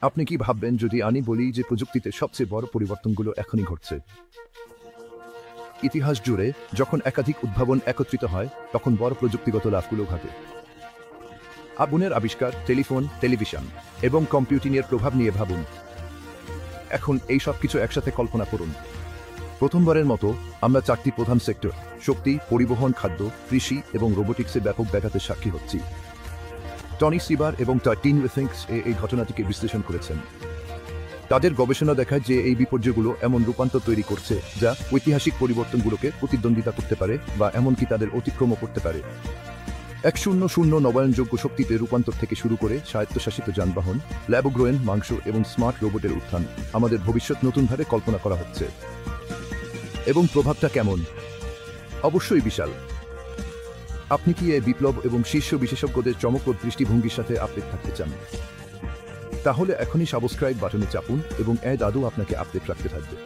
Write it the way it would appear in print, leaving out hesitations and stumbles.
আপনি কি ভাববেন যদি আমি বলি যে প্রযুক্তিতে সবচেয়ে বড় পরিবর্তনগুলো এখনই ঘটছে? ইতিহাস জুড়ে যখন একাধিক উদ্ভাবন একত্রিত হয় তখন বড় প্রযুক্তিগত লাভগুলো ঘটে। আগুনের আবিষ্কার, টেলিফোন, টেলিভিশন এবং কম্পিউটিংয়ের প্রভাব নিয়ে ভাবুন। এখন এই সব কিছু একসাথে কল্পনা করুন। প্রথমবারের মতো আমরা চারটি প্রধান সেক্টর শক্তি, পরিবহন, খাদ্য, কৃষি এবং রোবোটিক্সে ব্যাপক ব্যাঘাতের সাক্ষী হচ্ছি। টনি সিবার এবং টিন উইথিংস এই ঘটনাটিকে বিশ্লেষণ করেছেন। তাদের গবেষণা দেখায় যে এই বিপর্যয়গুলো এমন রূপান্তর তৈরি করছে যা ঐতিহাসিক পরিবর্তনগুলোকে প্রতিদ্বন্দ্বিতা করতে পারে বা এমনকি তাদের অতিক্রমও করতে পারে। 100 নবায়নযোগ্য শক্তিতে রূপান্তর থেকে শুরু করে স্বায়ত্তশাসিত যানবাহন, ল্যাবগ্রোয়েন মাংস এবং স্মার্ট রোবটের উত্থান আমাদের ভবিষ্যৎ নতুনভাবে কল্পনা করা হচ্ছে। এবং প্রভাবটা কেমন? অবশ্যই বিশাল। আপনি কি এই বিপ্লব এবং শীর্ষ বিশেষজ্ঞদের চমকপ্রদ দৃষ্টিভঙ্গির সাথে আপডেট থাকতে চান? তাহলে এখনই সাবস্ক্রাইব বাটনে চাপুন এবং দাদু আপনাকে আপডেট রাখতে থাকবে।